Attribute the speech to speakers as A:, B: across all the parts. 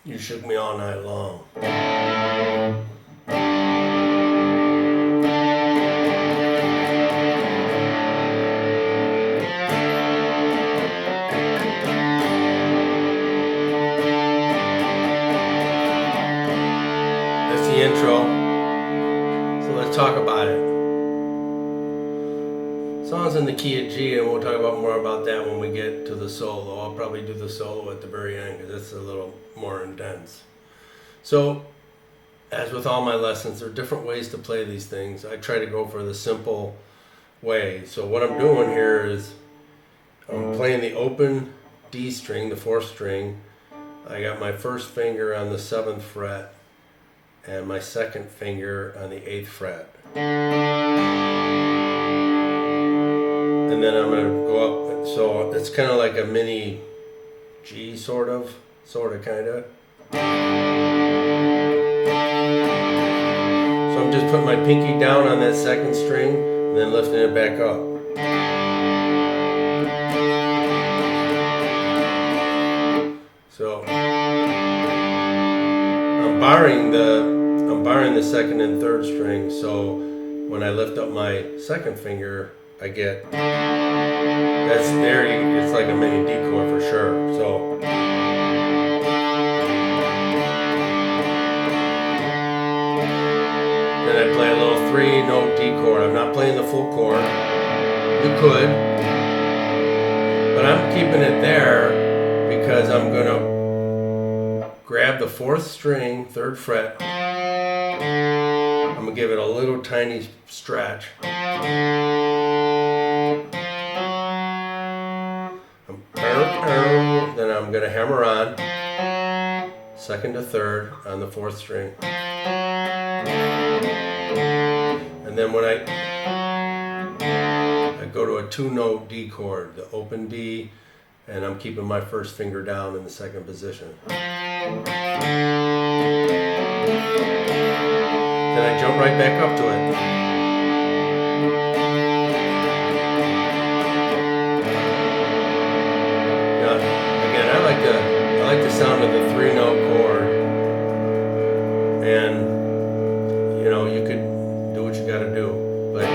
A: You shook me all night long. That's the intro. So let's talk about it. Song's in the key of G, and we'll talk about more about that when we get to the solo. I'll probably do the solo at the very end because it's a little more intense. So, as with all my lessons, there are different ways to play these things. I try to go for the simple way. So what I'm doing here is I'm playing the open D string, the 4th string. I got my first finger on the 7th fret and my second finger on the 8th fret. And then I'm going to go up. So it's kind of like a mini G, kind of. So I'm just putting my pinky down on that 2nd string and then lifting it back up. So I'm barring the 2nd and 3rd string. So when I lift up my 2nd finger, I get that's there. It's like a mini D chord for sure. So. Then I play a little 3-note D chord. I'm not playing the full chord. You could. But I'm keeping it there because I'm going to grab the 4th string, 3rd fret. I'm going to give it a little tiny stretch. Then I'm going to hammer on 2nd to 3rd on the 4th string. And then when I go to a 2-note D chord, the open D, and I'm keeping my first finger down in the 2nd position. Then I jump right back up to it. Now, again, I like the sound of the 3-note chord, and you could do what you got to do, but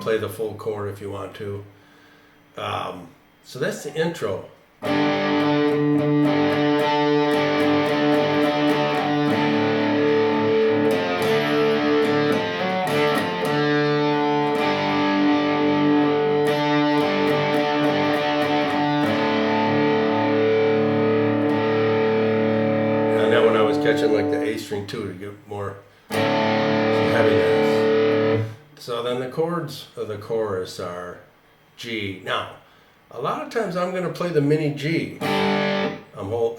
A: play the full chord if you want to. So that's the intro. And now when I was catching like the A string too to get more heaviness. So then the chords of the chorus are G. Now, a lot of times I'm going to play the mini G. I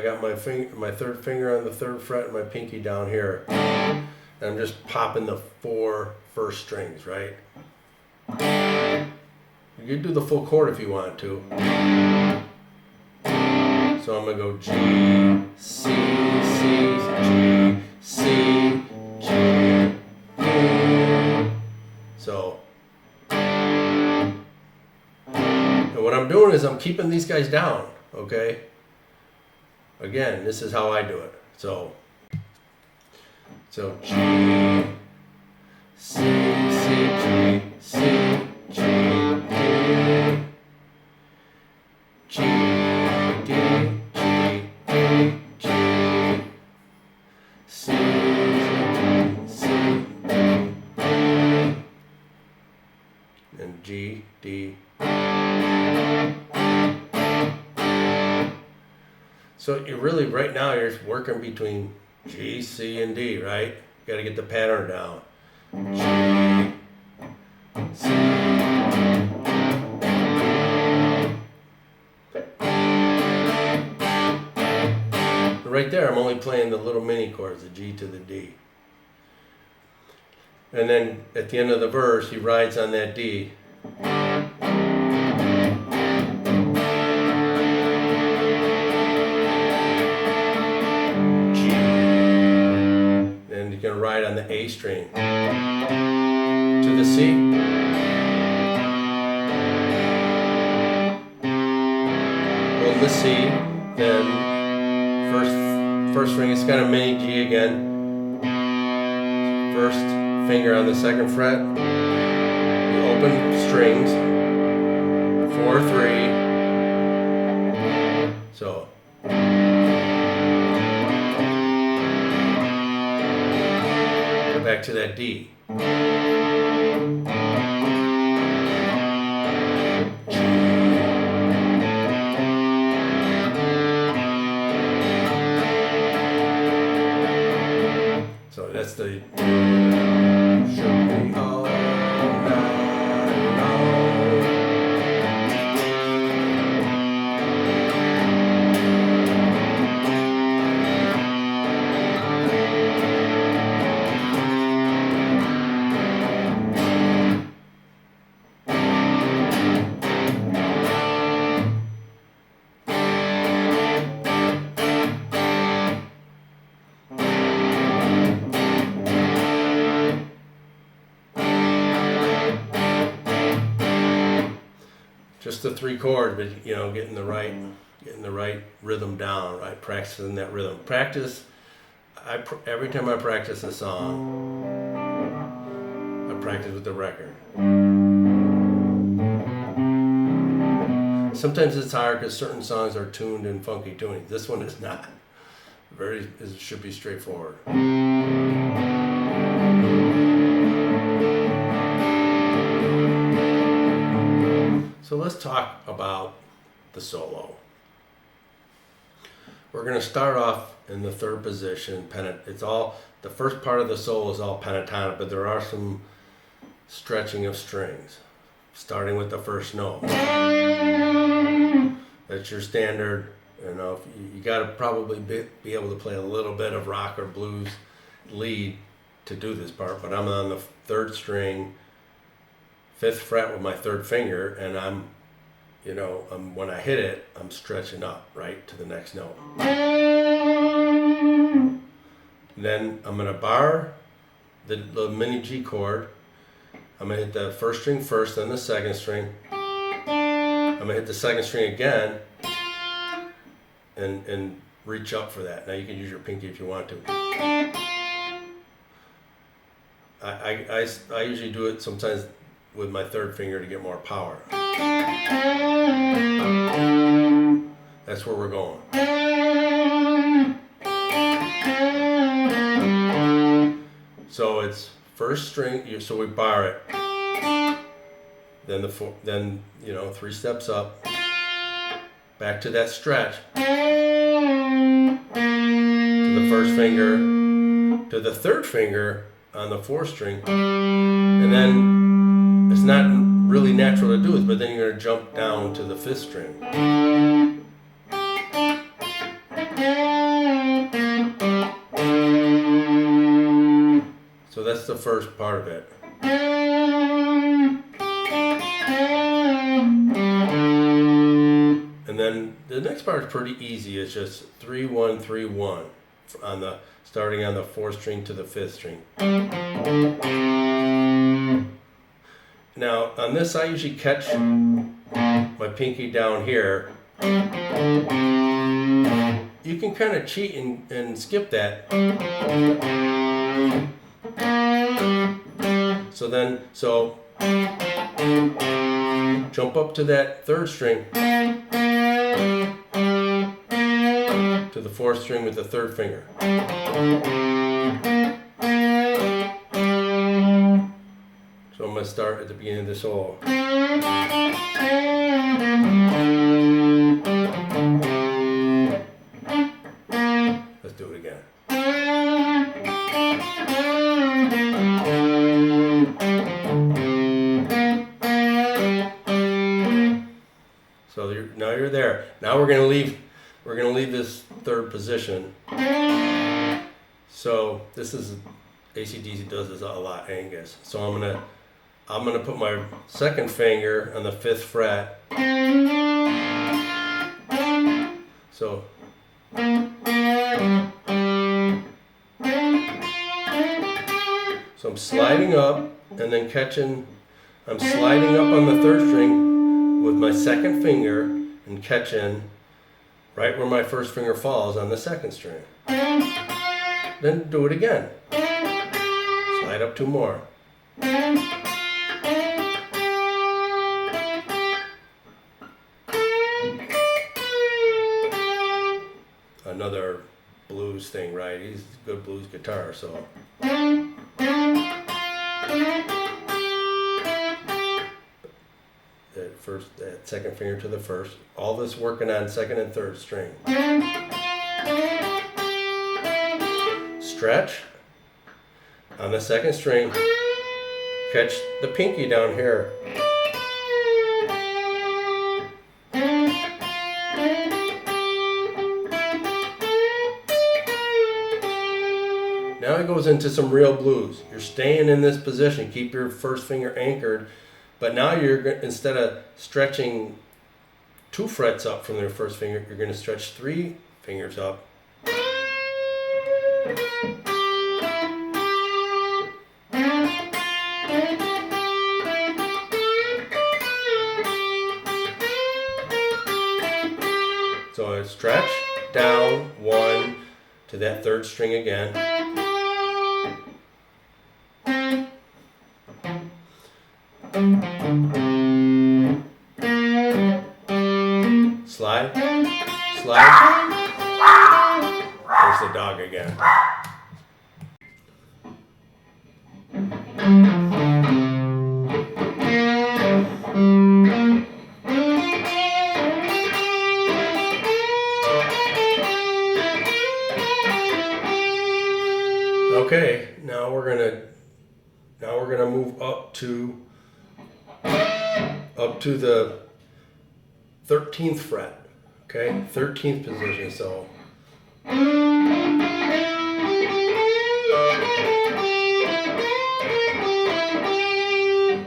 A: got my 3rd finger on the 3rd fret and my pinky down here. And I'm just popping the 4 first strings, right? You could do the full chord if you want to. So I'm going to go G, C, C, G, C, G, D. So, and what I'm doing is I'm keeping these guys down, okay? Again, this is how I do it. So G, C, C, G, C, G, D, G, D, G, D, G, C, C, D, and G, D. So you're really, right now, you're working between G, C, and D, right? You got to get the pattern down. G, C, but right there, I'm only playing the little mini chords, the G to the D. And then at the end of the verse, he rides on that D. You're going to ride on the A string to the C. Hold the C, then first string, it's got a mini G again. First finger on the second fret, the open strings, 4, 3. So go back to that D. So that's the should be all night long. Just the 3 chords, but you know, getting the right rhythm down, right? Practicing that rhythm. Practice. Every time I practice a song, I practice with the record. Sometimes it's hard because certain songs are tuned in funky tuning. This one is not. It should be straightforward. So let's talk about the solo. We're going to start off in the 3rd position. It's all, the first part of the solo is all pentatonic, but there are some stretching of strings, starting with the first note. That's your standard. You know, you got to probably be able to play a little bit of rock or blues lead to do this part, but I'm on the 3rd string, 5th fret with my 3rd finger, and when I hit it, I'm stretching up, right, to the next note. Then I'm going to bar the mini G chord. I'm going to hit the 1st string first, then the 2nd string. I'm going to hit the 2nd string again and reach up for that. Now you can use your pinky if you want to. I usually do it sometimes with my 3rd finger to get more power. That's where we're going. So it's 1st string, so we bar it. Then 3 steps up, back to that stretch, to the 1st finger, to the 3rd finger on the 4th string, and then it's not really natural to do this, but then you're going to jump down to the 5th string. So that's the first part of it. And then the next part is pretty easy. It's just 3 1 3 1 starting on the 4th string to the 5th string. Now on this I usually catch my pinky down here. You can kind of cheat and skip that. So jump up to that 3rd string, to the 4th string with the 3rd finger. So I'm going to start at the beginning of the solo. Let's do it again. So now you're there. Now we're going to leave this 3rd position. So this is AC/DC does this a lot, Angus. So I'm gonna put my 2nd finger on the 5th fret. So I'm sliding up and then catching. I'm sliding up on the 3rd string with my 2nd finger and catching right where my first finger falls on the second string. Then do it again. Slide up 2 more. Another blues thing, right? He's a good blues guitar, so. That second finger to the first. All this working on second and third string. Stretch on the second string. Catch the pinky down here. Now it goes into some real blues. You're staying in this position. Keep your first finger anchored. But now instead of stretching 2 frets up from your first finger, you're going to stretch 3 fingers up. So I stretch down 1 to that third string again. Slide, slide. There's the dog again. Okay, now we're gonna move up to the 13th fret, okay? 13th position, so.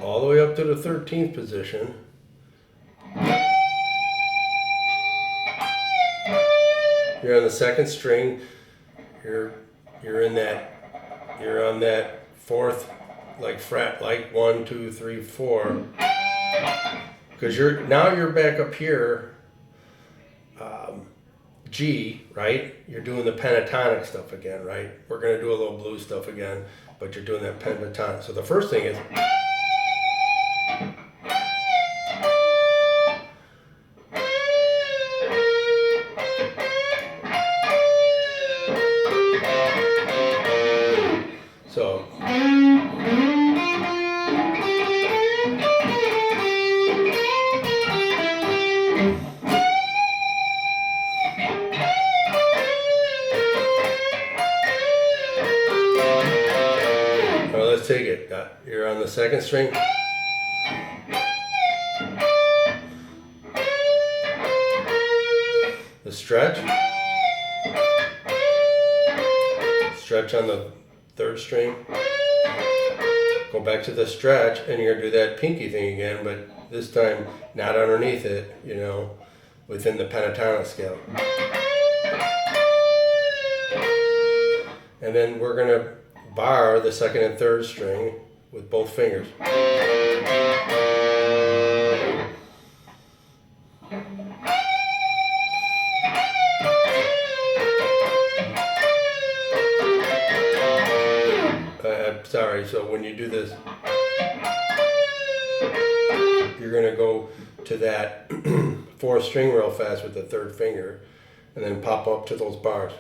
A: All the way up to the 13th position. You're on the second string, you're on that 4th fret, like 1, 2, 3, 4. Because you're back up here, G, right? You're doing the pentatonic stuff again, right? We're going to do a little blues stuff again, but you're doing that pentatonic. So the first thing is, so. Let's take it. You're on the second string. The stretch. Stretch on the third string. Go back to the stretch, and you're going to do that pinky thing again, but this time not underneath it, within the pentatonic scale. And then we're going to bar the second and third string with both fingers. Sorry, so when you do this, you're going to go to that 4th string real fast with the third finger and then pop up to those bars.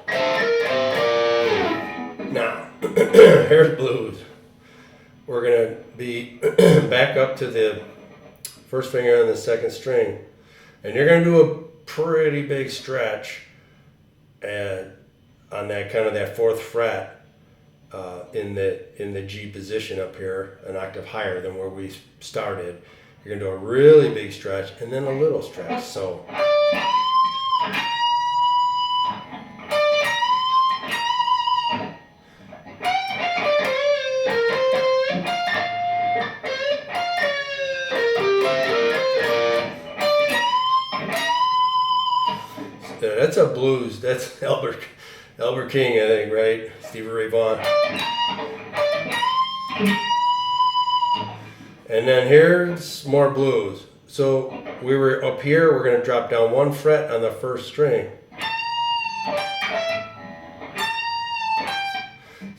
A: Now, here's blues. We're going to be back up to the first finger on the second string, and you're going to do a pretty big stretch on that kind of that 4th fret in the G position up here, an octave higher than where we started. You're going to do a really big stretch and then a little stretch. So. That's a blues. That's Albert King, I think, right? Stevie Ray Vaughan. And then here's more blues. So we were up here. We're going to drop down 1 fret on the first string.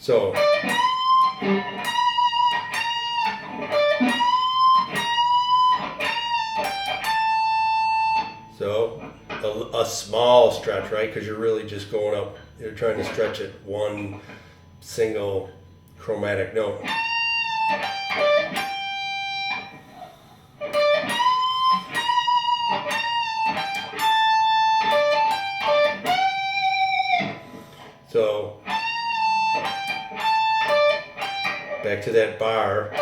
A: So a small stretch, right? Because you're really just going up, you're trying to stretch it one single chromatic note. So back to that bar.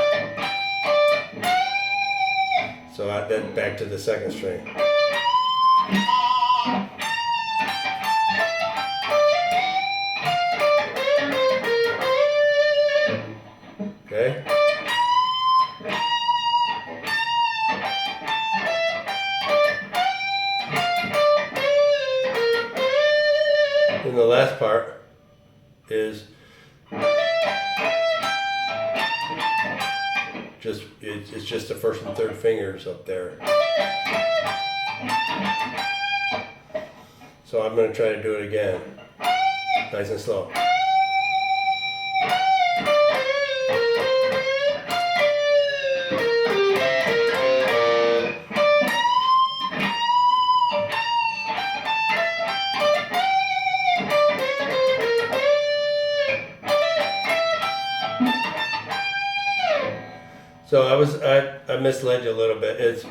A: So then back to the second string. Okay. And the last part is it's just the first and third fingers up there. So I'm going to try to do it again, nice and slow. So I misled you a little bit. It's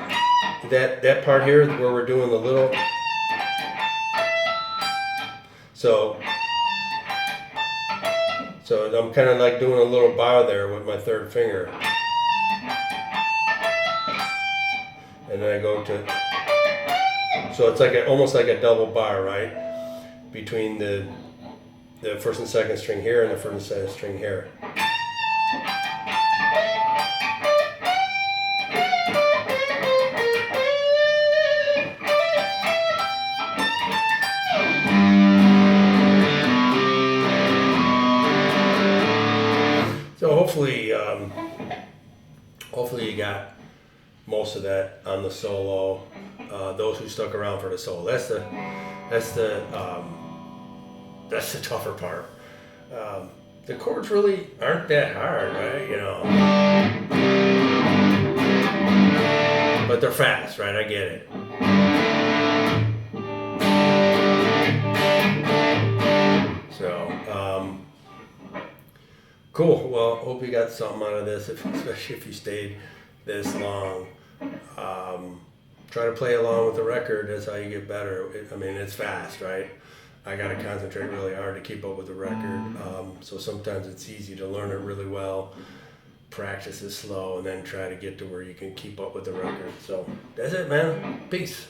A: that part here where we're doing the little. So I'm kind of like doing a little bar there with my third finger, and then I go to. So it's like almost like a double bar, right, between the first and second string here and the first and second string here. So hopefully you got most of that on the solo. Those who stuck around for the solo, that's the tougher part. The chords really aren't that hard, right? You know, but they're fast, right? I get it. So. Cool. Well, hope you got something out of this, especially if you stayed this long. Try to play along with the record. That's how you get better. I mean, it's fast, right? I got to concentrate really hard to keep up with the record. So sometimes it's easy to learn it really well, practice it slow, and then try to get to where you can keep up with the record. So that's it, man. Peace.